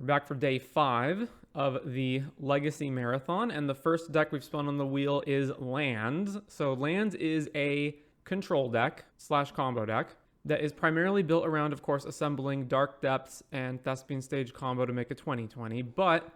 We're back for day 5 of the Legacy Marathon, and the first deck we've spun on the wheel is Lands. So Lands is a control deck slash combo deck that is primarily built around, of course, assembling Dark Depths and Thespian Stage combo to make a 20/20. But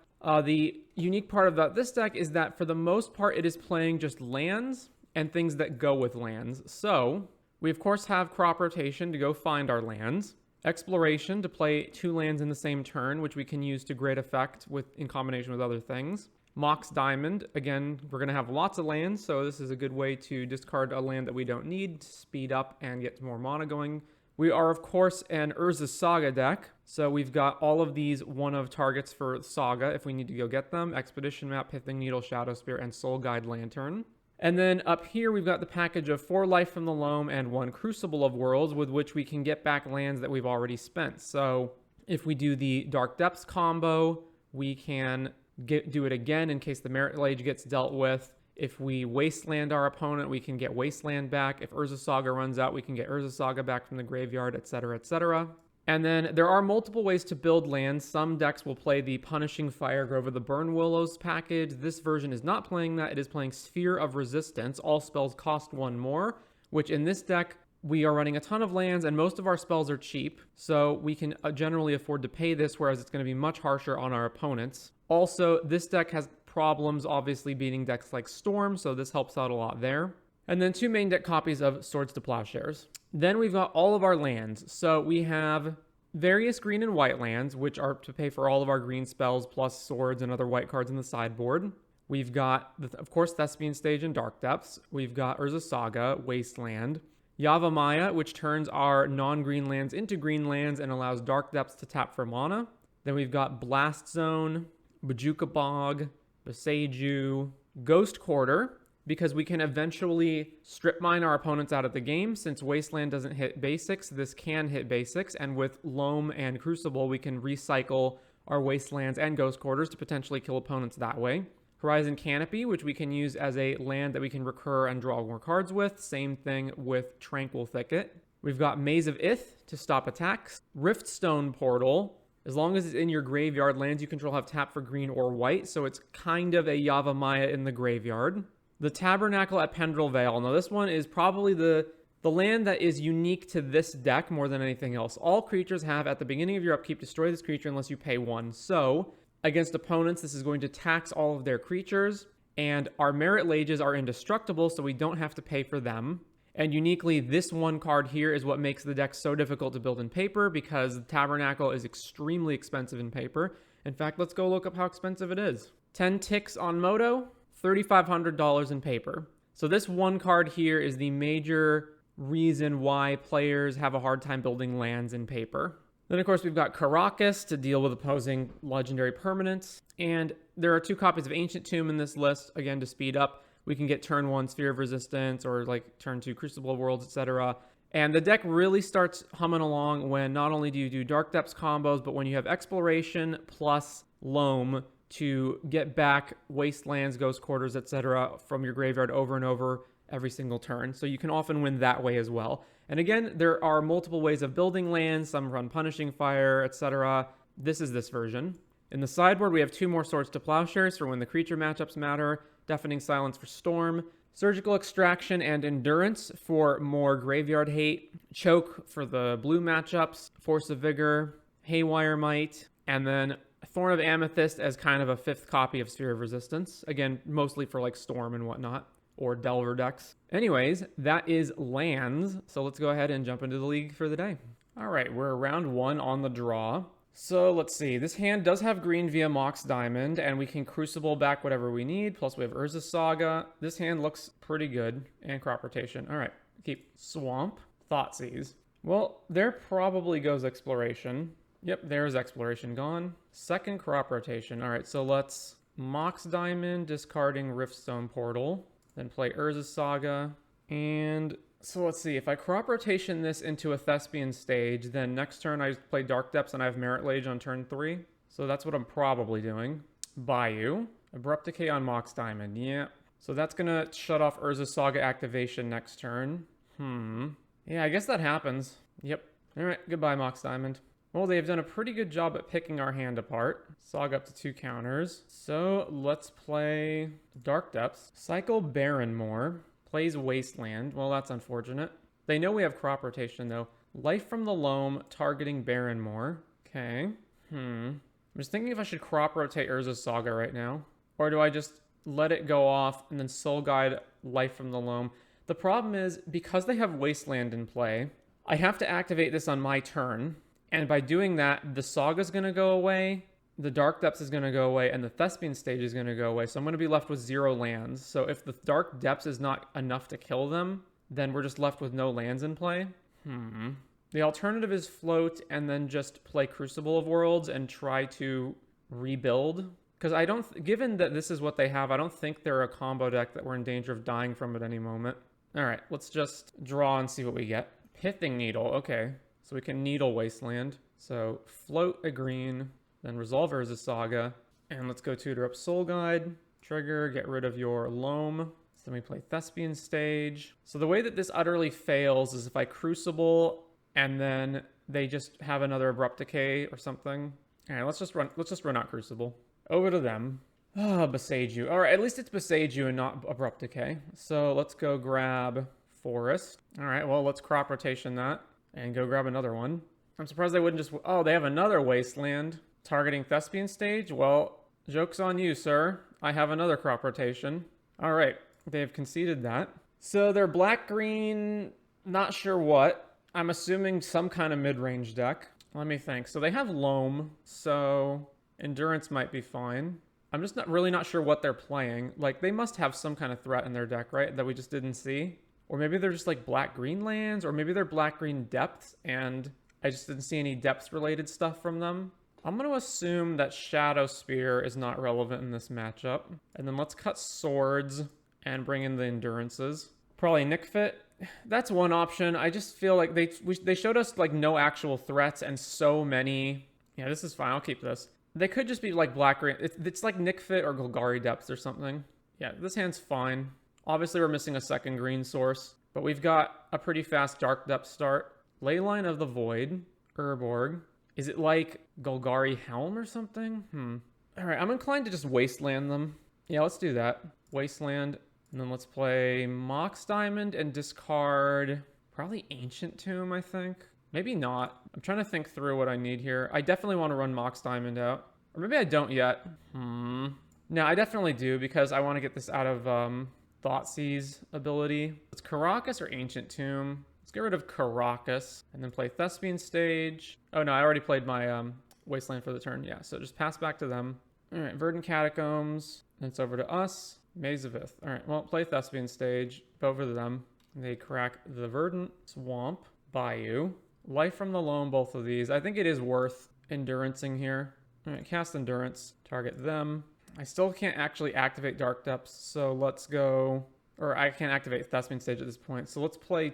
the unique part about this deck is that for the most part, it is playing just lands and things that go with lands. So we, of course, have crop rotation to go find our lands. Exploration to play 2 lands in the same turn, which we can use to great effect in combination with other things. Mox Diamond, again, we're going to have lots of lands, so this is a good way to discard a land that we don't need, speed up, and get more mana going. We are, of course, an Urza's Saga deck, so we've got all of these one-of targets for Saga if we need to go get them. Expedition Map, Pithing Needle, Shadow Spear, and Soul Guide Lantern. And then up here, we've got the package of 4 Life from the Loam and 1 Crucible of Worlds, with which we can get back lands that we've already spent. So if we do the Dark Depths combo, we can do it again in case the Merit Lage gets dealt with. If we Wasteland our opponent, we can get Wasteland back. If Urza's Saga runs out, we can get Urza's Saga back from the graveyard, etc., etc. And then there are multiple ways to build lands. Some decks will play the Punishing Firegrove or the Burn Willows package. This version is not playing that. It is playing Sphere of Resistance. All spells cost 1 more, which in this deck, we are running a ton of lands and most of our spells are cheap. So we can generally afford to pay this, whereas it's going to be much harsher on our opponents. Also, this deck has problems obviously beating decks like Storm, so this helps out a lot there. And then 2 main deck copies of Swords to Plowshares. Then we've got all of our lands. So we have various green and white lands, which are to pay for all of our green spells, plus swords and other white cards in the sideboard. We've got, of course, Thespian Stage and Dark Depths. We've got Urza's Saga, Wasteland. Yavimaya, which turns our non-green lands into green lands and allows Dark Depths to tap for mana. Then we've got Blast Zone, Bojuka Bog, Boseiju, Ghost Quarter, because we can eventually strip mine our opponents out of the game. Since Wasteland doesn't hit basics, this can hit basics, and with Loam and Crucible, we can recycle our Wastelands and Ghost Quarters to potentially kill opponents that way. Horizon Canopy, which we can use as a land that we can recur and draw more cards with. Same thing with Tranquil Thicket. We've got Maze of Ith to stop attacks. Riftstone Portal. As long as it's in your graveyard, lands you control have tap for green or white, so it's kind of a Yavimaya in the graveyard. The Tabernacle at Pendrell Vale. Now, this one is probably the land that is unique to this deck more than anything else. All creatures have, at the beginning of your upkeep, destroy this creature unless you pay 1. So, against opponents, this is going to tax all of their creatures, and our Merit Lages are indestructible, so we don't have to pay for them. And uniquely, this one card here is what makes the deck so difficult to build in paper, because the Tabernacle is extremely expensive in paper. In fact, let's go look up how expensive it is. 10 ticks on Moto. $3,500 in paper. So this one card here is the major reason why players have a hard time building lands in paper. Then, of course, we've got Caracas to deal with opposing legendary permanents. And there are 2 copies of Ancient Tomb in this list, again, to speed up. We can get turn 1 Sphere of Resistance or like turn 2 Crucible of Worlds, etc. And the deck really starts humming along when not only do you do Dark Depths combos, but when you have Exploration plus Loam to get back Wastelands, Ghost Quarters, etc. from your graveyard over and over every single turn. So you can often win that way as well. And again, there are multiple ways of building lands. Some run Punishing Fire, etc. This is this version. In the sideboard, we have 2 more Swords to Plowshares for when the creature matchups matter. Deafening Silence for Storm. Surgical Extraction and Endurance for more graveyard hate. Choke for the blue matchups. Force of Vigor. Haywire Might. And then Thorn of Amethyst as kind of a 5th copy of Sphere of Resistance. Again, mostly for like Storm and whatnot, or Delver decks. Anyways, that is lands. So let's go ahead and jump into the league for the day. All right, we're round 1 on the draw. So let's see. This hand does have green via Mox Diamond, and we can Crucible back whatever we need. Plus we have Urza's Saga. This hand looks pretty good. And Crop Rotation. All right, keep Swamp. Thoughtseize. Well, there probably goes Exploration. Yep, there's Exploration gone. Second Crop Rotation. All right, so let's Mox Diamond, discarding Riftstone Portal. Then play Urza's Saga. And so let's see. If I Crop Rotation this into a Thespian Stage, then next turn I play Dark Depths and I have Merit Lage on turn 3. So that's what I'm probably doing. Bayou. Abrupt Decay on Mox Diamond. Yeah. So that's going to shut off Urza's Saga activation next turn. Yeah, I guess that happens. Yep. All right, goodbye, Mox Diamond. Well, they've done a pretty good job at picking our hand apart. Saga up to 2 counters. So let's play Dark Depths. Cycle Barrenmoor. Plays Wasteland. Well, that's unfortunate. They know we have crop rotation, though. Life from the Loam, targeting Barrenmoor. Okay. I'm just thinking if I should crop rotate Urza's Saga right now. Or do I just let it go off and then Soul Guide Life from the Loam? The problem is, because they have Wasteland in play, I have to activate this on my turn. And by doing that, the Saga's going to go away, the Dark Depths is going to go away, and the Thespian stage is going to go away. So I'm going to be left with 0 lands. So if the Dark Depths is not enough to kill them, then we're just left with no lands in play. The alternative is float and then just play Crucible of Worlds and try to rebuild. Because I don't, given that this is what they have, I don't think they're a combo deck that we're in danger of dying from at any moment. All right, let's just draw and see what we get. Pithing Needle, okay. So we can Needle Wasteland. So float a green, then resolve Urza's Saga. And let's go tutor up Soul Guide. Trigger, get rid of your Loam. So then we play Thespian Stage. So the way that this utterly fails is if I Crucible and then they just have another Abrupt Decay or something. All right, let's just run out Crucible. Over to them. Oh, Beseiju. All right, at least it's Beseiju and not Abrupt Decay. So let's go grab Forest. All right, well, let's crop rotation that and go grab another one. I'm surprised they wouldn't just... Oh, they have another Wasteland targeting Thespian Stage. Well, joke's on you, sir. I have another crop rotation. All right, they've conceded that. So they're black-green, not sure what. I'm assuming some kind of mid-range deck. Let me think. So they have Loam, so Endurance might be fine. I'm just really not sure what they're playing. Like, they must have some kind of threat in their deck, right? That we just didn't see. Or maybe they're just like black-green lands, or maybe they're black-green depths, and I just didn't see any depths-related stuff from them. I'm going to assume that Shadow Spear is not relevant in this matchup. And then let's cut Swords and bring in the Endurances. Probably Nick Fit. That's one option. I just feel like they showed us like no actual threats and so many... Yeah, this is fine. I'll keep this. They could just be like black-green. It's like Nick Fit or Golgari depths or something. Yeah, this hand's fine. Obviously, we're missing a second green source, but we've got a pretty fast Dark Depth start. Leyline of the Void, Urborg. Is it like Golgari Helm or something? All right, I'm inclined to just Wasteland them. Yeah, let's do that. Wasteland, and then let's play Mox Diamond and discard probably Ancient Tomb, I think. Maybe not. I'm trying to think through what I need here. I definitely want to run Mox Diamond out. Or maybe I don't yet. No, I definitely do because I want to get this out of Thoughtseize ability. It's Caracas or Ancient Tomb. Let's get rid of Caracas and then play Thespian Stage. Oh no, I already played my Wasteland for the turn. Yeah, so just pass back to them. All right, Verdant Catacombs. Then it's over to us. Maze of Ith. All right, well, play Thespian Stage. Over to them. They crack the Verdant Swamp. Bayou. Life from the Loam, both of these. I think it is worth Endurancing here. All right, cast Endurance. Target them. I still can't actually activate Dark Depths, so let's go... Or I can't activate Thespian Stage at this point. So let's play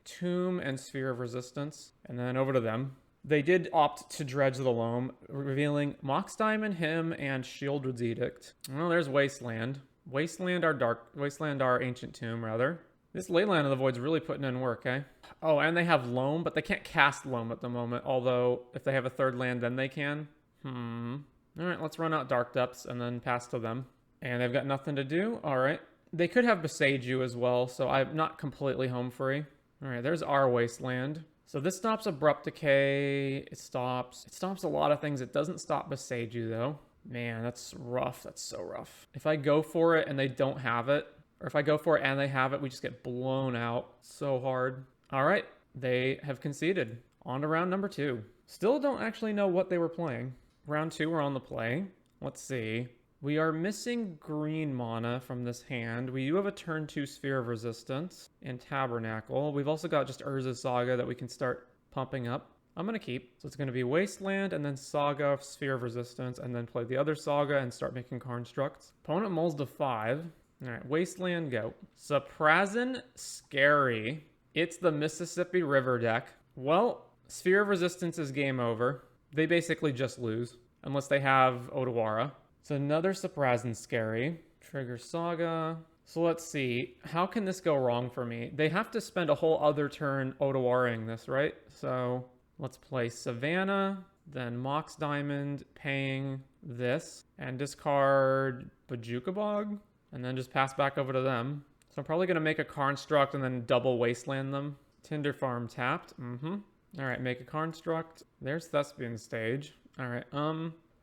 Tomb and Sphere of Resistance. And then over to them. They did opt to dredge the Loam, revealing Mox Diamond, him, and Shieldred's Edict. Well, there's Wasteland. Wasteland our Ancient Tomb, rather. This Leyline of the Void's really putting in work, eh? Oh, and they have Loam, but they can't cast Loam at the moment. Although, if they have a third land, then they can. Alright, let's run out Dark Depths and then pass to them. And they've got nothing to do. Alright. They could have Beseiju as well, so I'm not completely home free. Alright, there's our Wasteland. So this stops Abrupt Decay. It stops a lot of things. It doesn't stop Beseiju, though. Man, that's rough. That's so rough. If I go for it and they don't have it, or if I go for it and they have it, we just get blown out so hard. Alright, they have conceded. On to round number 2. Still don't actually know what they were playing. Round 2, we're on the play. Let's see. We are missing green mana from this hand. We do have a turn 2 Sphere of Resistance and Tabernacle. We've also got just Urza's Saga that we can start pumping up. I'm going to keep. So it's going to be Wasteland and then Saga, Sphere of Resistance, and then play the other Saga and start making Constructs. Opponent mulls to 5. All right, Wasteland, go. Suprazin, scary. It's the Mississippi River deck. Well, Sphere of Resistance is game over. They basically just lose, unless they have Otawara. So another Suprazin, scary. Trigger Saga. So let's see. How can this go wrong for me? They have to spend a whole other turn Otawaraing this, right? So Let's play Savannah, then Mox Diamond, paying this, and discard Bajuka Bog, and then just pass back over to them. So I'm probably going to make a Construct and then double Wasteland them. Tinder Farm tapped. All right, make a Construct. There's Thespian Stage. All right,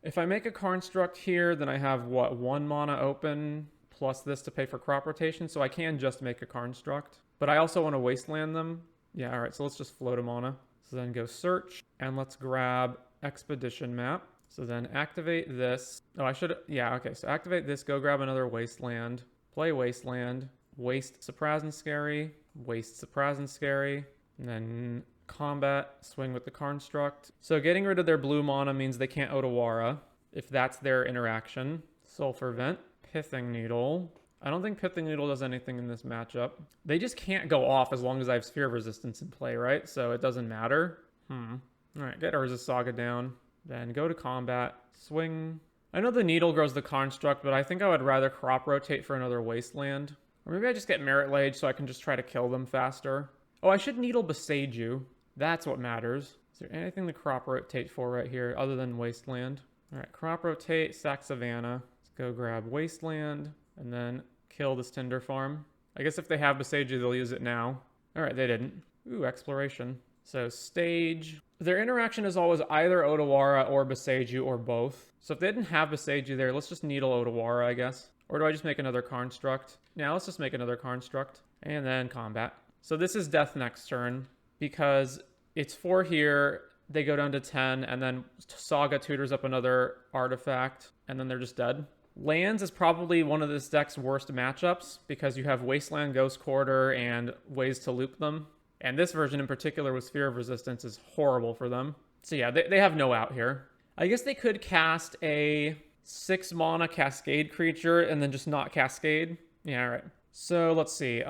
if I make a Construct here, then I have, what, 1 mana open, plus this to pay for crop rotation, so I can just make a Construct. But I also want to Wasteland them. Yeah, all right, so let's just float a mana. So then go search, and let's grab Expedition Map. So then activate this. Oh, I should, yeah, okay, so activate this, go grab another Wasteland, play Wasteland, waste Surprise and Scary, waste Surprise and Scary, and then combat, swing with the Construct. So getting rid of their blue mana means they can't Otawara, if that's their interaction. Sulfur Vent, Pithing Needle. I don't think Pithing Needle does anything in this matchup. They just can't go off as long as I have Sphere of Resistance in play, right? So it doesn't matter. All right, get Urza Saga down. Then go to combat, swing. I know the Needle grows the Construct, but I think I would rather crop rotate for another Wasteland. Or maybe I just get Merit Lage so I can just try to kill them faster. Oh, I should Needle Beseiju. That's what matters. Is there anything to crop rotate for right here other than Wasteland? All right, crop rotate, sack Savannah. Let's go grab Wasteland and then kill this Tinder Farm. I guess if they have Beseiju, they'll use it now. All right, they didn't. Ooh, Exploration. So stage. Their interaction is always either Otawara or Beseiju or both. So if they didn't have Beseiju there, let's just Needle Otawara, I guess. Or do I just make another Construct? Yeah, let's just make another Construct. And then combat. So this is death next turn because it's 4 here, they go down to 10, and then Saga tutors up another artifact, and then they're just dead. Lands is probably one of this deck's worst matchups because you have Wasteland, Ghost Quarter, and ways to loop them. And this version in particular with Sphere of Resistance is horrible for them. So yeah, they have no out here. I guess they could cast a 6 mana Cascade creature and then just not Cascade. Yeah, all right. So let's see.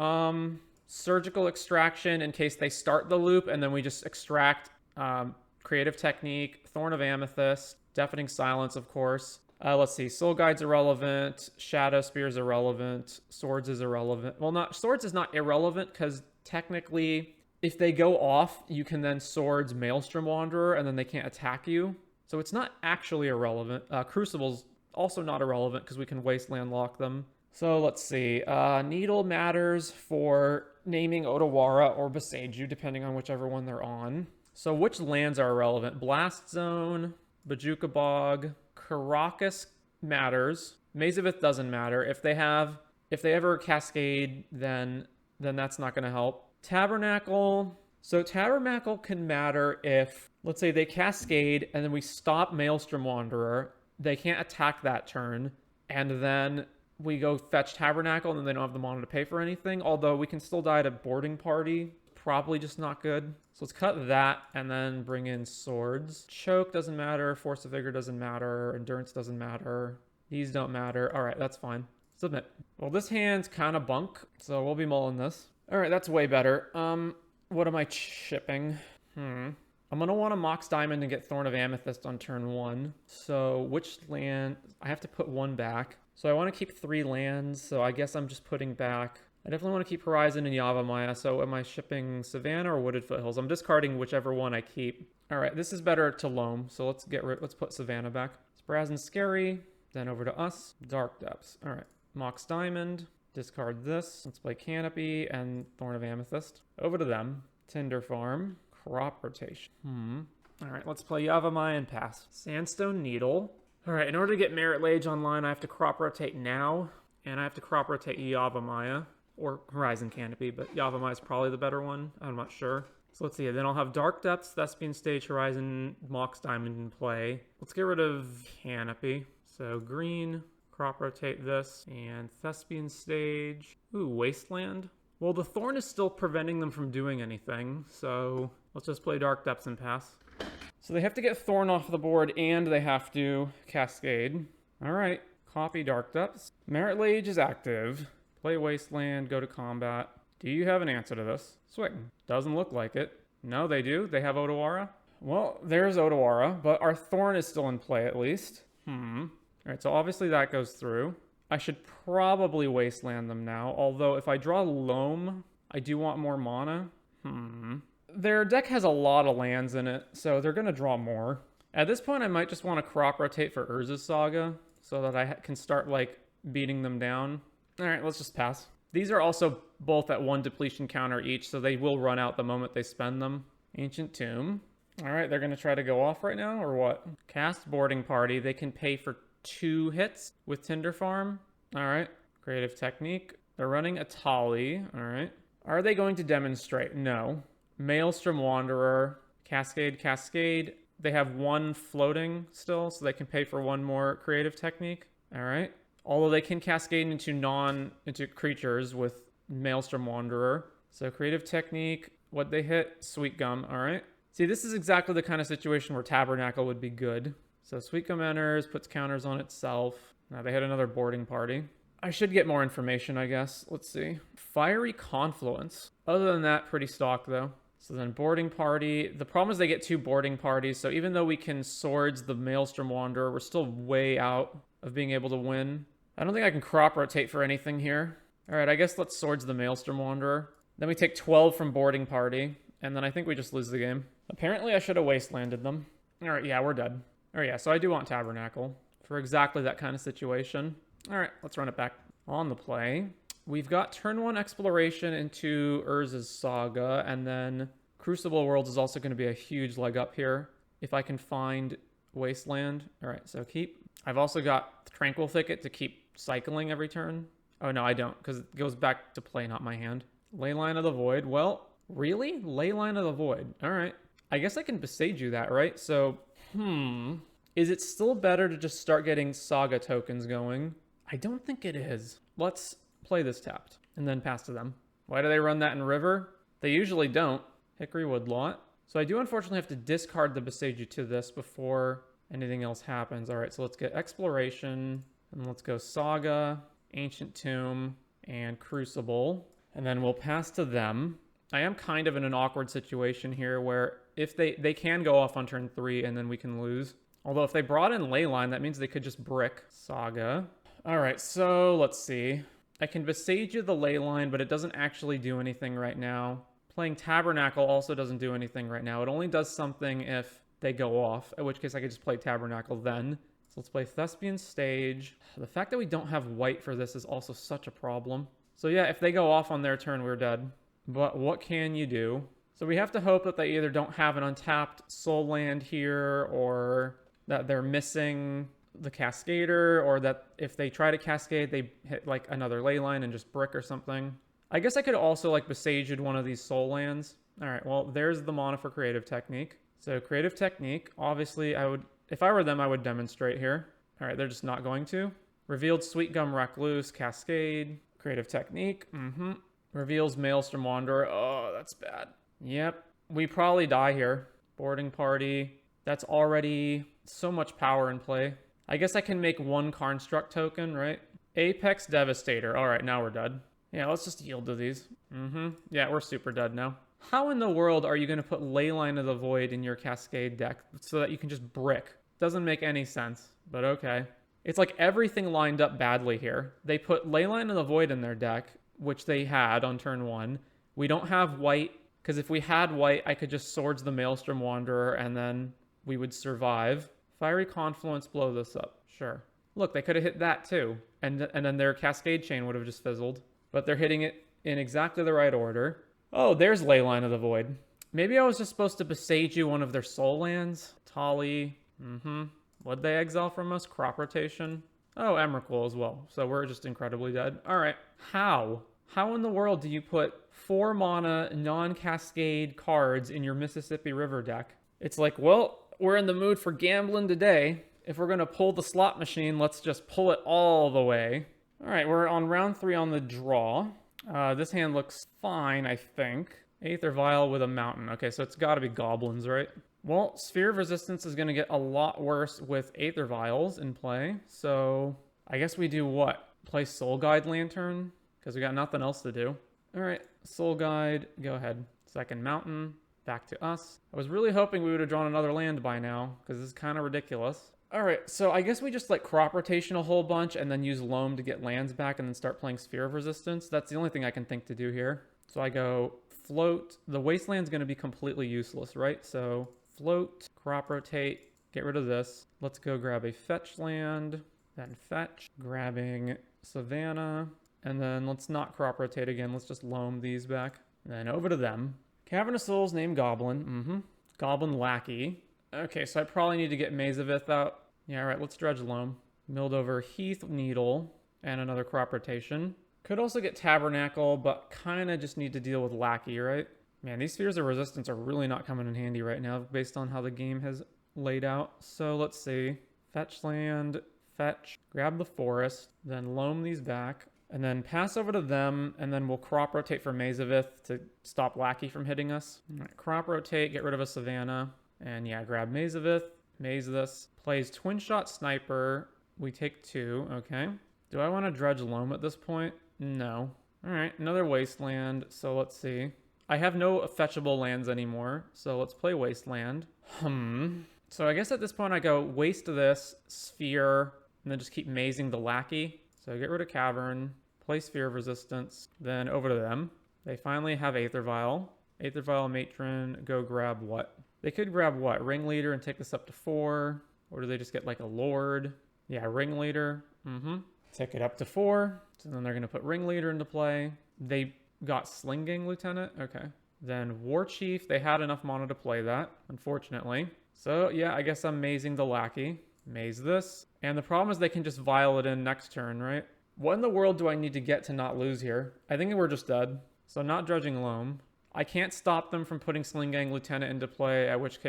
Surgical Extraction in case they start the loop, and then we just extract Creative Technique, Thorn of Amethyst, Deafening Silence, of course. Let's see. Soul Guide's irrelevant. Shadow Spear's irrelevant. Swords is irrelevant. Well, Swords is not irrelevant because technically, if they go off, you can then Swords Maelstrom Wanderer, and then they can't attack you. So it's not actually irrelevant. Crucible's also not irrelevant because we can Wasteland lock them. So let's see. Needle matters for naming Otawara or Beseiju, depending on whichever one they're on. So which lands are irrelevant? Blast Zone, Bajuka Bog, Caracas matters. Mazavith doesn't matter. If they ever Cascade, then that's not going to help. Tabernacle. So Tabernacle can matter if, let's say they Cascade and then we stop Maelstrom Wanderer. They can't attack that turn. And then we go fetch Tabernacle and then they don't have the mana to pay for anything. Although we can still die to Boarding Party. Probably just not good. So let's cut that and then bring in Swords. Choke doesn't matter. Force of Vigor doesn't matter. Endurance doesn't matter. These don't matter. All right, that's fine. Submit. Well, this hand's kind of bunk, so we'll be mulling this. All right, that's way better. What am I shipping? I'm going to want to Mox Diamond and get Thorn of Amethyst on turn 1. So which land? I have to put 1 back. So I want to keep 3 lands, so I guess I'm just putting back. I definitely want to keep Horizon and Yavimaya, so am I shipping Savannah or Wooded Foothills? I'm discarding whichever one I keep. All right, this is better to Loam, so let's put Savannah back. Spraz and Scary, then over to us. Dark Depths. All right, Mox Diamond, discard this. Let's play Canopy and Thorn of Amethyst. Over to them. Tinder Farm, Crop Rotation. All right, let's play Yavimaya and pass. Sandstone Needle. All right, in order to get Merit Lage online, I have to crop rotate now, and I have to crop rotate Yavimaya, or Horizon Canopy, but Yavimaya is probably the better one. I'm not sure. So let's see, then I'll have Dark Depths, Thespian Stage, Horizon, Mox Diamond in play. Let's get rid of Canopy. So green, crop rotate this, and Thespian Stage. Ooh, Wasteland. Well, the Thorn is still preventing them from doing anything, so let's just play Dark Depths and pass. So they have to get Thorn off the board, and they have to Cascade. All right, copy Dark Depths. Merit Lage is active. Play Wasteland, go to combat. Do you have an answer to this? Swing. Doesn't look like it. No, they do. They have Otawara. Well, there's Otawara, but our Thorn is still in play at least. All right, so obviously that goes through. I should probably Wasteland them now, although if I draw Loam, I do want more mana. Their deck has a lot of lands in it, so they're going to draw more. At this point, I might just want to crop rotate for Urza's Saga so that I can start, like, beating them down. All right, let's just pass. These are also both at 1 depletion counter each, so they will run out the moment they spend them. Ancient Tomb. All right, they're going to try to go off right now, or what? Cast Boarding Party. They can pay for 2 hits with Tinder Farm. All right. Creative Technique. They're running a Tali. All right. Are they going to demonstrate? No. Maelstrom Wanderer. Cascade, Cascade. They have 1 floating still, so they can pay for 1 more Creative Technique. All right. Although they can cascade into creatures with Maelstrom Wanderer. So Creative Technique. What they hit? Sweet Gum. All right. See, this is exactly the kind of situation where Tabernacle would be good. So Sweet Gum enters, puts counters on itself. Now they hit another Boarding Party. I should get more information, I guess. Let's see. Fiery Confluence. Other than that, pretty stock, though. So then Boarding Party. The problem is they get 2 Boarding Parties, so even though we can Swords the Maelstrom Wanderer, we're still way out of being able to win. I don't think I can crop rotate for anything here. All right, I guess let's Swords the Maelstrom Wanderer. Then we take 12 from Boarding Party, and then I think we just lose the game. Apparently, I should have Wastelanded them. All right, yeah, we're dead. Oh yeah, so I do want Tabernacle for exactly that kind of situation. All right, let's run it back. On the play, we've got turn 1 Exploration into Urza's Saga, and then Crucible Worlds is also going to be a huge leg up here if I can find Wasteland. All right, so keep. I've also got Tranquil Thicket to keep cycling every turn. Oh no, I don't, because it goes back to play, not my hand. Leyline of the Void. Well, really? Leyline of the Void. All right. I guess I can Besage you that, right? So, is it still better to just start getting Saga tokens going? I don't think it is. Let's play this tapped and then pass to them. Why do they run that in River? They usually don't. Hickory Woodlot. So I do unfortunately have to discard the Besage you to this before anything else happens. All right, so let's get Exploration, and let's go Saga, Ancient Tomb, and Crucible. And then we'll pass to them. I am kind of in an awkward situation here where if they can go off on turn 3 and then we can lose. Although if they brought in Leyline, that means they could just brick Saga. All right, so let's see. I can Besage you the Leyline, but it doesn't actually do anything right now. Playing Tabernacle also doesn't do anything right now. It only does something if they go off, in which case I could just play Tabernacle then. So let's play Thespian Stage. The fact that we don't have white for this is also such a problem. So yeah, if they go off on their turn, we're dead. But what can you do? So we have to hope that they either don't have an untapped soul land here, or that they're missing the Cascader, or that if they try to Cascade, they hit like another Leyline and just brick or something. I guess I could also like Besaged one of these soul lands. All right, well, there's the mana for Creative Technique. So Creative Technique, obviously if I were them, I would demonstrate here. All right, they're just not going to. Revealed Sweet Gum Recluse, Cascade, Creative Technique. Reveals Maelstrom Wanderer. Oh, that's bad. Yep. We probably die here. Boarding Party. That's already so much power in play. I guess I can make 1 Construct token, right? Apex Devastator. All right, now we're dead. Yeah, let's just yield to these. Yeah, we're super dead now. How in the world are you going to put Leyline of the Void in your Cascade deck so that you can just brick? Doesn't make any sense, but okay. It's like everything lined up badly here. They put Leyline of the Void in their deck, which they had on turn 1. We don't have white, because if we had white, I could just Swords the Maelstrom Wanderer, and then we would survive. Fiery Confluence, blow this up. Sure. Look, they could have hit that too, and then their Cascade Chain would have just fizzled. But they're hitting it in exactly the right order. Oh, there's Leyline of the Void. Maybe I was just supposed to Besage you one of their soul lands. Tali. What'd they exile from us? Crop Rotation. Oh, Emrakul as well. So we're just incredibly dead. All right. How? How in the world do you put 4 mana non-Cascade cards in your Mississippi River deck? It's like, well, we're in the mood for gambling today. If we're going to pull the slot machine, let's just pull it all the way. All right, we're on round 3 on the draw. This hand looks fine, I think. Aether Vial with a mountain. Okay, so it's got to be Goblins, right? Well, Sphere of Resistance is going to get a lot worse with Aether Vials in play. So I guess we do what? Play Soul Guide Lantern? Because we got nothing else to do. All right, Soul Guide, go ahead. Second Mountain, back to us. I was really hoping we would have drawn another land by now, because this is kind of ridiculous. All right, so I guess we just like crop rotation a whole bunch and then use Loam to get lands back and then start playing Sphere of Resistance. That's the only thing I can think to do here. So I go float. The wasteland's going to be completely useless, right? So float, crop rotate, get rid of this. Let's go grab a fetch land, then fetch, grabbing savanna, and then let's not crop rotate again. Let's just loam these back. And then over to them. Cavernous Souls named Goblin. Goblin Lackey. Okay, so I probably need to get Mazavith out. Yeah, all right, let's dredge loam. Milled over Heath Needle and another crop rotation. Could also get Tabernacle, but kind of just need to deal with Lackey, right? Man, these Spheres of Resistance are really not coming in handy right now based on how the game has laid out. So let's see. Fetch land, fetch, grab the forest, then loam these back, and then pass over to them, and then we'll crop rotate for Mazavith to stop Lackey from hitting us. All right, crop rotate, get rid of a Savannah, and yeah, grab Mazavith, maze this, plays Twin Shot Sniper, we take 2, okay. Do I want to dredge loam at this point? No. All right, another Wasteland, so let's see. I have no fetchable lands anymore, so let's play Wasteland. So I guess at this point I go waste this, Sphere, and then just keep mazing the Lackey. So get rid of Cavern, play Sphere of Resistance, then over to them. They finally have Aether Vial. Aether Vial Matron, go grab what? They could grab what? Ringleader and take this up to 4, or do they just get like a Lord? Yeah, Ringleader, Take it up to 4, so then they're going to put Ringleader into play. They got Slinging Lieutenant, okay. Then War Chief, they had enough mana to play that, unfortunately. So yeah, I guess I'm mazing the Lackey. Maze this. And the problem is they can just vial it in next turn, right? What in the world do I need to get to not lose here? I think we're just dead. So not dredging loam. I can't stop them from putting Slinging Lieutenant into play, at which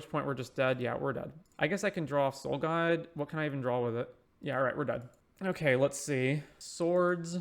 point we're just dead. Yeah, we're dead. I guess I can draw off Soul Guide. What can I even draw with it? Yeah, all right, we're dead. Okay, let's see. Swords,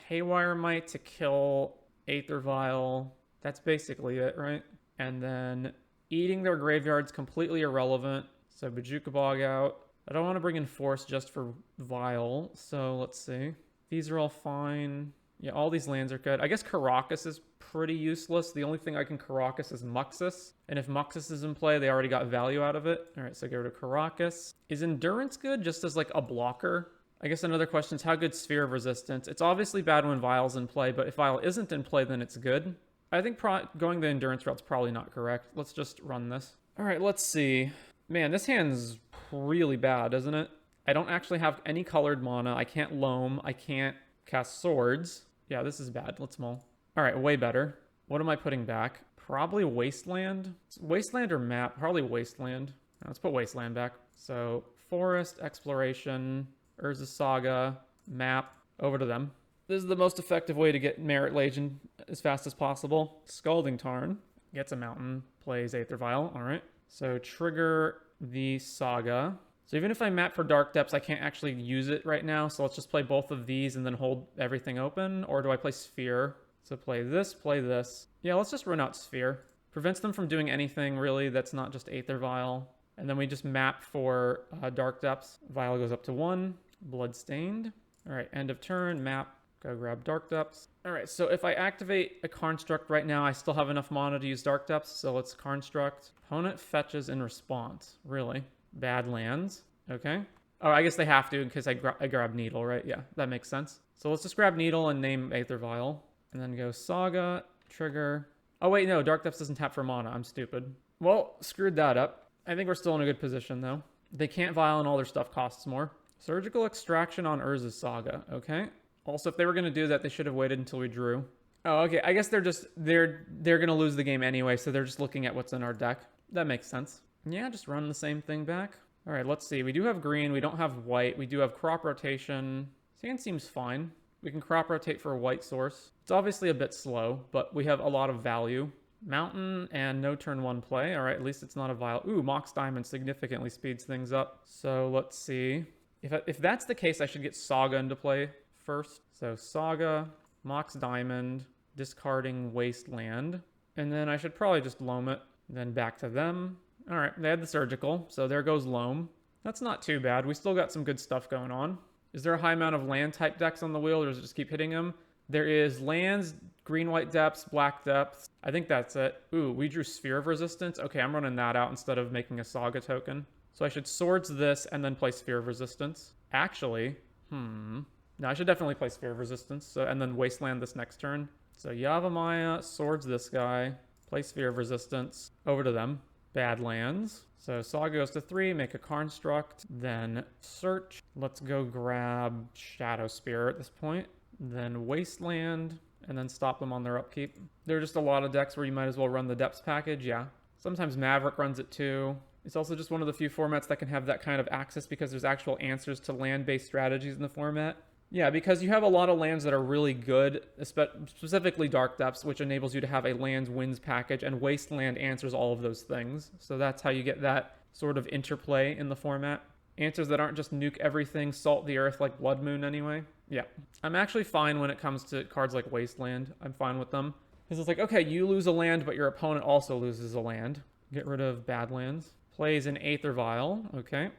Haywire Might to kill Aether Vial. That's basically it, right? And then eating their graveyard's completely irrelevant. So Bajuka Bog out. I don't want to bring in Force just for Vial, so let's see. These are all fine. Yeah, all these lands are good. I guess Caracas is pretty useless. The only thing I can Caracas is Muxus. And if Muxus is in play, they already got value out of it. All right, so get rid of Caracas. Is Endurance good just as like a blocker? I guess another question is how good Sphere of Resistance? It's obviously bad when Vial's in play, but if Vial isn't in play, then it's good. I think going the Endurance route's probably not correct. Let's just run this. All right, let's see. Man, this hand's really bad, isn't it? I don't actually have any colored mana. I can't loam. I can't cast swords. Yeah, this is bad. Let's mull. All right, way better. What am I putting back? Probably Wasteland. Wasteland or map? Probably Wasteland. Let's put Wasteland back. So Forest, Exploration, Urza Saga, map, over to them. This is the most effective way to get Merit Legion as fast as possible. Scalding Tarn gets a mountain, plays Aether Vial. All right. So trigger the Saga. So even if I map for Dark Depths, I can't actually use it right now. So let's just play both of these and then hold everything open. Or do I play Sphere? So play this, play this. Yeah, let's just run out Sphere. Prevents them from doing anything really that's not just Aether Vial. And then we just map for Dark Depths. Vial goes up to 1. Bloodstained. All right, end of turn, map. Go grab Dark Depths. All right, so if I activate a Construct right now, I still have enough mana to use Dark Depths, so let's Construct. Opponent fetches in response. Really? Bad lands. Okay. Oh, I guess they have to because I grab Needle, right? Yeah, that makes sense. So let's just grab Needle and name Aether Vial. And then go Saga, trigger. Oh, wait, no, Dark Depths doesn't tap for mana. I'm stupid. Well, screwed that up. I think we're still in a good position, though. They can't Vial and all their stuff costs more. Surgical Extraction on Urza's Saga. Okay. Also, if they were going to do that, they should have waited until we drew. Oh, okay. I guess they're going to lose the game anyway, so they're just looking at what's in our deck. That makes sense. Yeah, just run the same thing back. All right, let's see. We do have green. We don't have white. We do have crop rotation. This hand seems fine. We can crop rotate for a white source. It's obviously a bit slow, but we have a lot of value. Mountain and no turn 1 play. All right, at least it's not a Vial. Ooh, Mox Diamond significantly speeds things up. So let's see. If that's the case, I should get Saga into play first. So Saga, Mox Diamond, discarding Wasteland. And then I should probably just loam it. Then back to them. All right, they had the Surgical, so there goes loam. That's not too bad. We still got some good stuff going on. Is there a high amount of land type decks on the wheel, or does it just keep hitting them? There is lands, green-white depths, black depths. I think that's it. Ooh, we drew Sphere of Resistance. Okay, I'm running that out instead of making a Saga token. So I should Swords this and then play Sphere of Resistance. Actually, no, I should definitely play Sphere of Resistance and then Wasteland this next turn. So Yavimaya swords this guy. Play Sphere of Resistance over to them. Bad lands. So Saw goes to 3, make a construct, then search. Let's go grab Shadow Spear at this point. Then Wasteland, and then stop them on their upkeep. There are just a lot of decks where you might as well run the Depths package, yeah. Sometimes Maverick runs it too. It's also just one of the few formats that can have that kind of access because there's actual answers to land-based strategies in the format. Yeah, because you have a lot of lands that are really good, specifically Dark Depths, which enables you to have a lands wins package, and Wasteland answers all of those things. So that's how you get that sort of interplay in the format. Answers that aren't just nuke everything, salt the earth like Blood Moon anyway. Yeah. I'm actually fine when it comes to cards like Wasteland. I'm fine with them. Because it's like, okay, you lose a land, but your opponent also loses a land. Get rid of bad lands. Plays an Aether Vial. Okay.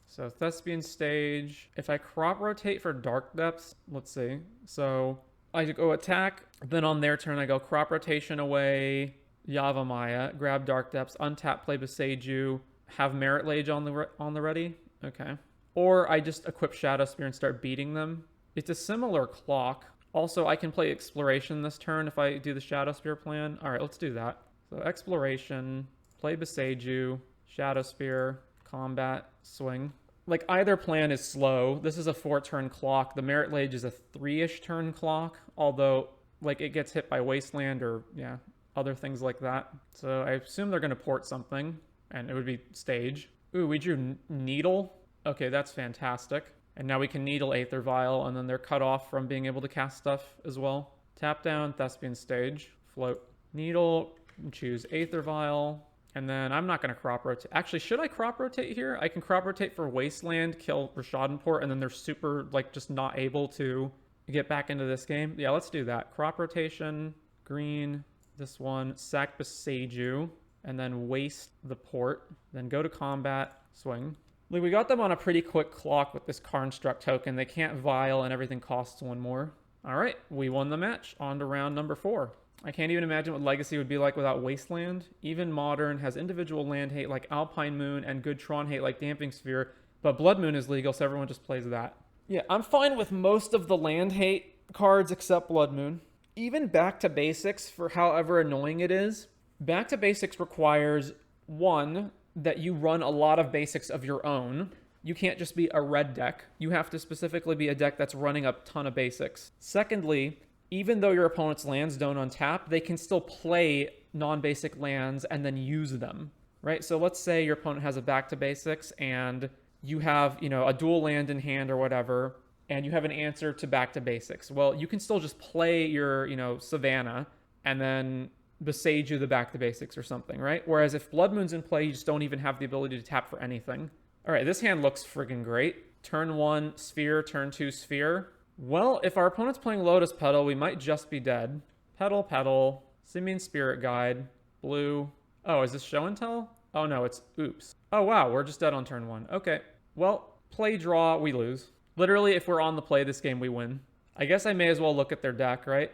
So Thespian Stage. If I crop rotate for Dark Depths, let's see. So I go attack. Then on their turn, I go crop rotation away. Yavimaya. Grab Dark Depths. Untap, play Beseiju. Have Merit Lage on the ready. Okay. Or I just equip Shadow Spear and start beating them. It's a similar clock. Also, I can play Exploration this turn if I do the Shadow Spear plan. All right, let's do that. So Exploration, play Beseiju, Shadow Spear, combat, swing. Like, either plan is slow. This is a 4-turn clock. The Merit Lage is a 3-ish turn clock, although, like, it gets hit by Wasteland or, yeah, other things like that. So I assume they're going to port something, and it would be Stage. Ooh, we drew Needle. Okay, that's fantastic. And now we can Needle Aether Vial, and then they're cut off from being able to cast stuff as well. Tap down, Thespian Stage, float. Needle, choose Aether Vial, and then I'm not going to crop rotate. Actually, should I crop rotate here? I can crop rotate for Wasteland, kill Rishadan-Port, and then they're super, like, just not able to get back into this game. Yeah, let's do that. Crop rotation, green, this one, sack Beseiju, and then waste the port. Then go to combat, swing. Like, we got them on a pretty quick clock with this Construct token. They can't Vial and everything costs 1 more. All right, we won the match. On to round number 4. I can't even imagine what Legacy would be like without Wasteland. Even Modern has individual land hate like Alpine Moon and good Tron hate like Damping Sphere, but Blood Moon is legal, so everyone just plays that. Yeah, I'm fine with most of the land hate cards except Blood Moon. Even Back to Basics, for however annoying it is, Back to Basics requires, 1, that you run a lot of basics of your own. You can't just be a red deck. You have to specifically be a deck that's running a ton of basics. Secondly, even though your opponent's lands don't untap, they can still play non-basic lands and then use them, right? So let's say your opponent has a Back to Basics and you have, a dual land in hand or whatever, and you have an answer to Back to Basics. Well, you can still just play your, Savannah and then Beseiju the Back to Basics or something, right? Whereas if Blood Moon's in play, you just don't even have the ability to tap for anything. All right, this hand looks friggin' great. Turn 1, Sphere. Turn 2, Sphere. Well, if our opponent's playing Lotus Petal, we might just be dead. Petal, Petal, Simian Spirit Guide, blue. Oh, is this Show and Tell? Oh, no, it's oops. Oh, wow, we're just dead on turn 1. Okay, well, play draw, we lose. Literally, if we're on the play this game, we win. I guess I may as well look at their deck, right?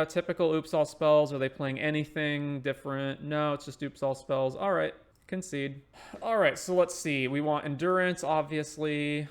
Typical oops all spells. Are they playing anything different? No, it's just oops all spells. All right, concede. All right, so let's see. We want Endurance, obviously.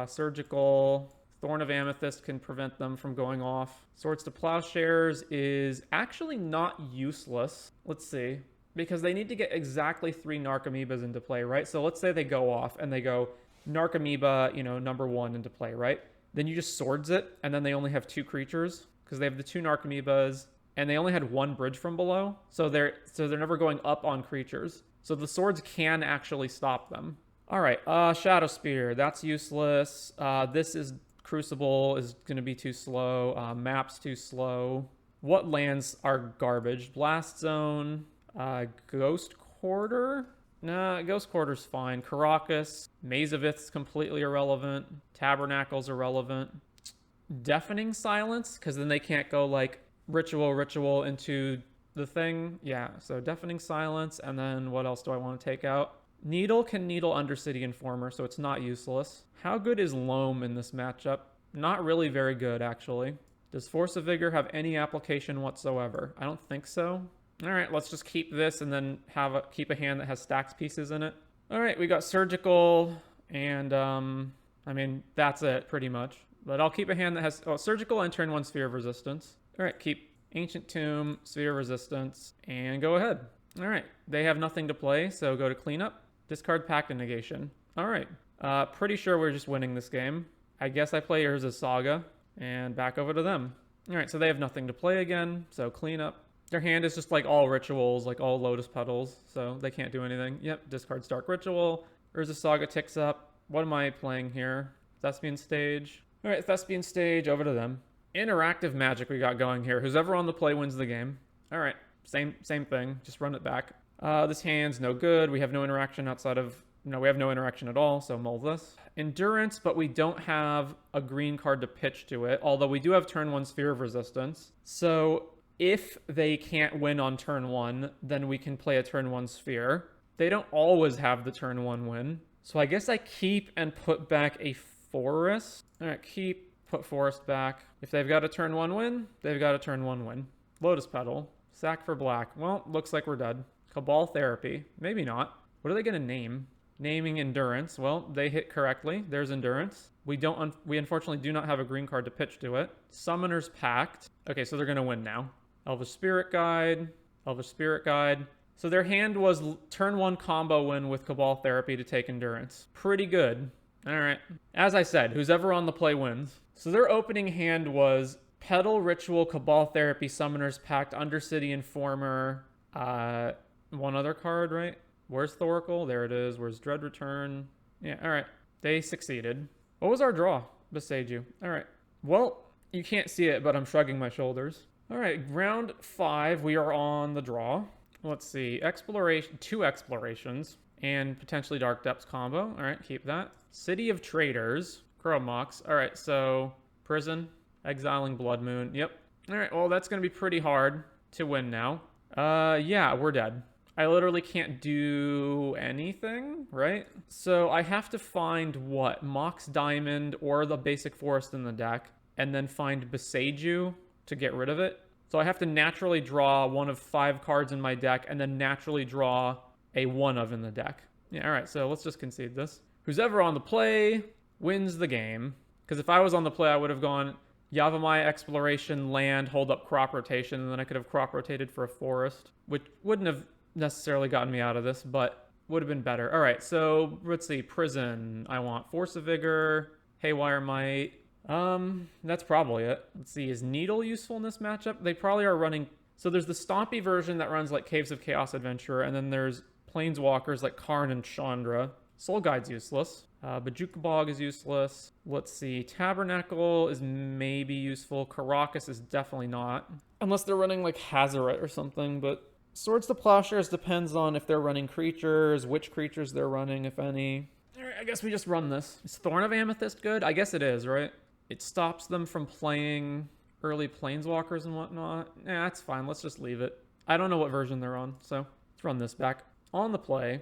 Surgical. Thorn of Amethyst can prevent them from going off. Swords to Plowshares is actually not useless. Let's see. Because they need to get exactly 3 Narcomoebas into play, right? So let's say they go off and they go Narcomoeba, number 1 into play, right? Then you just swords it, and then they only have 2 creatures because they have the 2 Narcomoebas, and they only had 1 bridge from below, so they're never going up on creatures. So the swords can actually stop them. All right, Shadow Spear, that's useless. This is Crucible is going to be too slow. Map's too slow. What lands are garbage? Blast Zone, Ghost Quarter. Nah, Ghost Quarter's fine. Caracas, Maze of Ith's completely irrelevant. Tabernacle's irrelevant. Deafening Silence, because then they can't go like ritual into the thing. Yeah, so Deafening Silence, and then what else do I want to take out? Needle can Needle Undercity Informer, so it's not useless. How good is Loam in this matchup? Not really very good, actually. Does Force of Vigor have any application whatsoever? I don't think so. All right, let's just keep this and then keep a hand that has stacks pieces in it. All right, we got Surgical, and I mean, that's it, pretty much. But I'll keep a hand that has Surgical and turn 1 Sphere of Resistance. All right, keep Ancient Tomb, Sphere of Resistance, and go ahead. All right, they have nothing to play, so go to cleanup. Discard Pact of Negation. All right, pretty sure we're just winning this game. I guess I play Urza's Saga, and back over to them. All right, so they have nothing to play again, so cleanup. Their hand is just like all rituals, like all Lotus Petals, so they can't do anything. Yep, discard Stark Ritual. Urza's Saga ticks up. What am I playing here? Thespian Stage. All right, Thespian Stage, over to them. Interactive magic we got going here. Who's ever on the play wins the game. All right, same thing. Just run it back. This hand's no good. We have no interaction outside of... No, we have no interaction at all, so mull this. Endurance, but we don't have a green card to pitch to it, although we do have turn 1 Sphere of Resistance. So if they can't win on turn 1, then we can play a turn 1 Sphere. They don't always have the turn 1 win. So I guess I keep and put back a Forest. All right, keep, put Forest back. If they've got a turn 1 win, they've got a turn 1 win. Lotus Petal. Sack for black. Well, looks like we're dead. Cabal Therapy. Maybe not. What are they going to name? Naming Endurance. Well, they hit correctly. There's Endurance. We unfortunately do not have a green card to pitch to it. Summoner's Pact. Okay, so they're going to win now. Elvish Spirit Guide. Elvish Spirit Guide. So their hand was turn 1 combo win with Cabal Therapy to take Endurance. Pretty good. All right. As I said, who's ever on the play wins. So their opening hand was Petal Ritual, Cabal Therapy, Summoner's Pact, Undercity Informer, one other card, right? Where's Thoracle? There it is. Where's Dread Return? Yeah, all right. They succeeded. What was our draw? Beseiju. All right. Well, you can't see it, but I'm shrugging my shoulders. All right, round 5, we are on the draw. Let's see. Exploration, 2 explorations, and potentially Dark Depths combo. All right, keep that. City of Traders. Mox. All right, so Prison, Exiling Blood Moon. Yep. All right, well, that's going to be pretty hard to win now. Yeah, we're dead. I literally can't do anything, right? So I have to find what? Mox Diamond or the basic forest in the deck, and then find Beseiju to get rid of it. So I have to naturally draw one of 5 cards in my deck, and then naturally draw a 1 of in the deck. Yeah, all right, so let's just concede this. Who's ever on the play wins the game. Because if I was on the play, I would have gone Yavimaya Exploration, Land, hold up Crop Rotation, and then I could have Crop Rotated for a Forest, which wouldn't have necessarily gotten me out of this, but would have been better. All right, so let's see. Prison. I want Force of Vigor, Haywire Might. That's probably it. Let's see. Is Needle useful in this matchup? They probably are running... So there's the Stompy version that runs like Caves of Chaos Adventurer, and then there's Planeswalkers like Karn and Chandra. Soul Guide's useless. Bajuka Bog is useless. Let's see. Tabernacle is maybe useful. Caracas is definitely not. Unless they're running like Hazaret or something, but... Swords to Plowshares depends on if they're running creatures, which creatures they're running, if any. All right, I guess we just run this. Is Thorn of Amethyst good? I guess it is, right? It stops them from playing early Planeswalkers and whatnot. Yeah, that's fine. Let's just leave it. I don't know what version they're on, so let's run this back. On the play,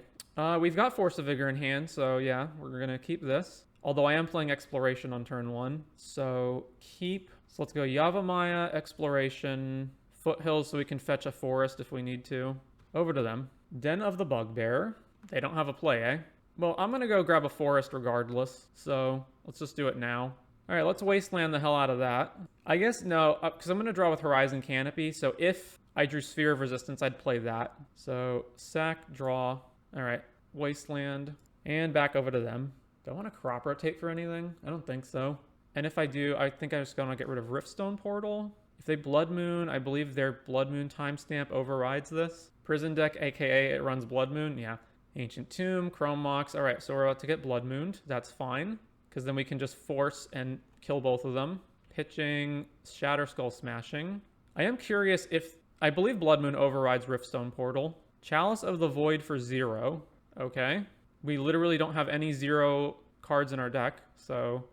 we've got Force of Vigor in hand, so yeah, we're going to keep this. Although I am playing Exploration on turn 1, so keep. So let's go Yavimaya, Exploration... Foothills so we can fetch a forest if we need to. Over to them. Den of the Bugbear. They don't have a play, eh? Well, I'm going to go grab a forest regardless, so let's just do it now. All right, let's wasteland the hell out of that. I guess no, because I'm going to draw with Horizon Canopy, so if I drew Sphere of Resistance, I'd play that. So sack, draw. All right, wasteland, and back over to them. Do I want to crop rotate for anything? I don't think so. And if I do, I think I'm just going to get rid of Riftstone Portal. If they Blood Moon, I believe their Blood Moon timestamp overrides this. Prison deck, aka it runs Blood Moon. Yeah. Ancient Tomb, Chrome Mox. All right, so we're about to get Blood Mooned. That's fine, because then we can just force and kill both of them. Pitching, Shatter Skull Smashing. I am curious if... I believe Blood Moon overrides Riftstone Portal. Chalice of the Void for 0. Okay. We literally don't have any 0 cards in our deck, so...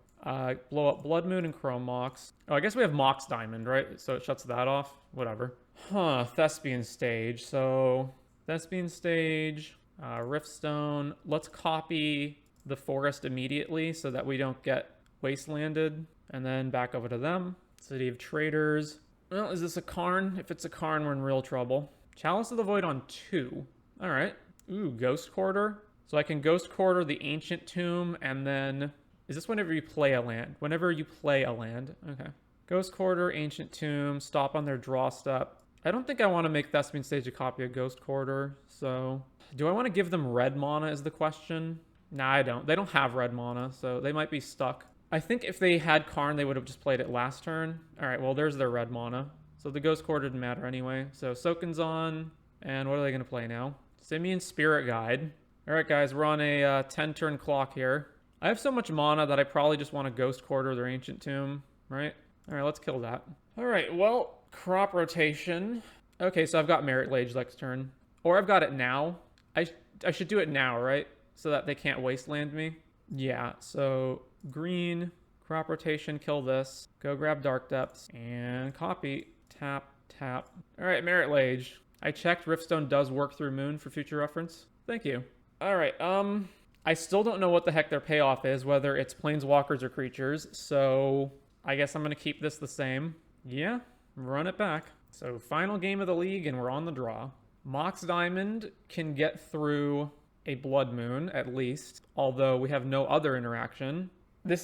blow up Blood Moon and Chrome Mox. Oh, I guess we have Mox Diamond, right? So it shuts that off. Whatever. Huh, Thespian Stage. So, Thespian Stage, Riftstone. Let's copy the forest immediately so that we don't get wastelanded. And then back over to them. City of Traders. Well, is this a Karn? If it's a Karn, we're in real trouble. Chalice of the Void on 2. All right. Ooh, Ghost Quarter. So I can Ghost Quarter the Ancient Tomb and then... Is this whenever you play a land? Whenever you play a land. Okay. Ghost Quarter, Ancient Tomb, stop on their draw step. I don't think I want to make Thespian Stage a copy of Ghost Quarter, so... Do I want to give them red mana is the question? Nah, I don't. They don't have red mana, so they might be stuck. I think if they had Karn, they would have just played it last turn. Alright, well, there's their red mana. So the Ghost Quarter didn't matter anyway. So Soken's on, and what are they going to play now? Simian Spirit Guide. Alright, guys, we're on a 10-turn clock here. I have so much mana that I probably just want to Ghost Quarter their Ancient Tomb, right? Alright, let's kill that. Alright, well, crop rotation. Okay, so I've got Merit Lage next turn. Or I've got it now. I should do it now, right? So that they can't wasteland me. Yeah, so green, crop rotation, kill this. Go grab Dark Depths, and copy. Tap, tap. Alright, Merit Lage. I checked Riftstone does work through Moon for future reference. Thank you. Alright, I still don't know what the heck their payoff is, whether it's planeswalkers or creatures, so I guess I'm going to keep this the same. Yeah, run it back. So final game of the league, and we're on the draw. Mox Diamond can get through a Blood Moon, at least, although we have no other interaction. This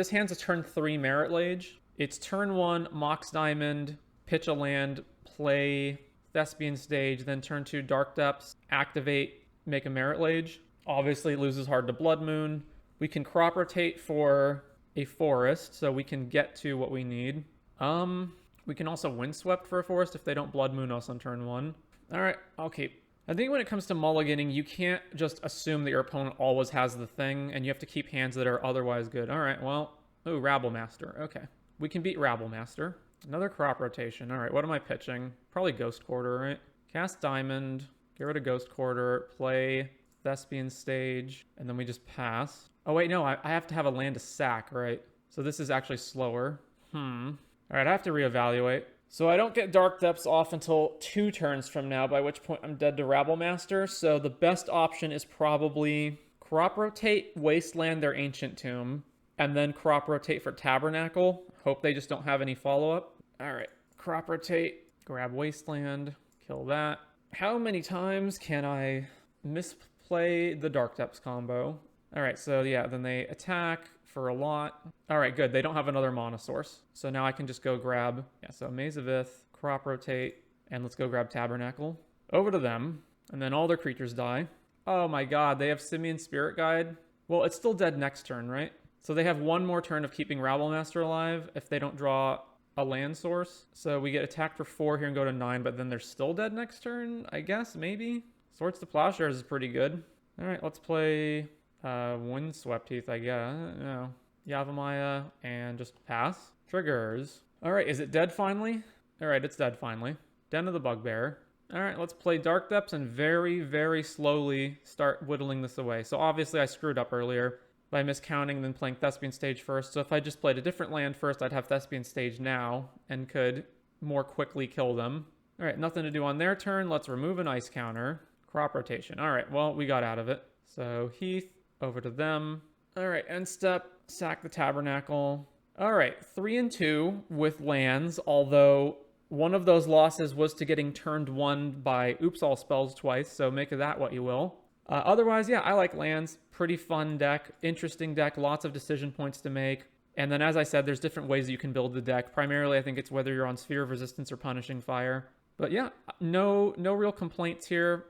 hand's a turn 3 Merit Lage. It's turn 1, Mox Diamond, pitch a land, play Thespian Stage, then turn 2, Dark Depths, activate, make a Merit Lage. Obviously, it loses hard to Blood Moon. We can crop rotate for a forest, so we can get to what we need. We can also Windswept for a forest if they don't Blood Moon us on turn 1. Alright, I'll keep. I think when it comes to mulliganing, you can't just assume that your opponent always has the thing, and you have to keep hands that are otherwise good. Alright, well... Ooh, Rabblemaster. Okay. We can beat Rabblemaster. Another crop rotation. Alright, what am I pitching? Probably Ghost Quarter, right? Cast Diamond, get rid of Ghost Quarter, play Thespian Stage, and then we just pass. Oh wait, no, I have to have a land to sack, right? So this is actually slower. Alright, I have to reevaluate. So I don't get Dark Depths off until 2 turns from now, by which point I'm dead to Rabblemaster. So the best option is probably crop rotate, wasteland their Ancient Tomb, and then crop rotate for Tabernacle. Hope they just don't have any follow-up. Alright, crop rotate, grab wasteland, kill that. How many times can I misplay the Dark Depths combo? Alright, so yeah, then they attack for a lot. Alright, good. They don't have another mana source. So now I can just go grab... Yeah, so Maze of Ith, crop rotate, and let's go grab Tabernacle. Over to them, and then all their creatures die. Oh my god, they have Simian Spirit Guide. Well, it's still dead next turn, right? So they have one more turn of keeping Rabblemaster alive if they don't draw a land source. So we get attacked for 4 here and go to 9, but then they're still dead next turn, I guess, maybe? Swords to Plowshares is pretty good. Alright, let's play... Windswept Heath, I guess. No. Yavimaya, and just pass. Triggers. Alright, is it dead finally? Alright, it's dead finally. Den of the Bugbear. Alright, let's play Dark Depths and very, very slowly start whittling this away. So obviously I screwed up earlier by miscounting and then playing Thespian Stage first. So if I just played a different land first, I'd have Thespian Stage now and could more quickly kill them. Alright, nothing to do on their turn. Let's remove an ice counter. Crop rotation. Alright, well, we got out of it. So Heath. Over to them. Alright, end step, sack the Tabernacle. Alright, 3 and 2 with lands, although one of those losses was to getting turned 1 by Oops All Spells twice, so make of that what you will. Otherwise, yeah, I like lands. Pretty fun deck, interesting deck, lots of decision points to make. And then as I said, there's different ways you can build the deck. Primarily, I think it's whether you're on Sphere of Resistance or Punishing Fire. But yeah, no real complaints here.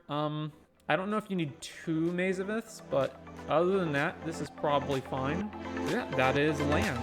I don't know if you need 2 Maze of Iths, but other than that, this is probably fine. Yeah, that is land.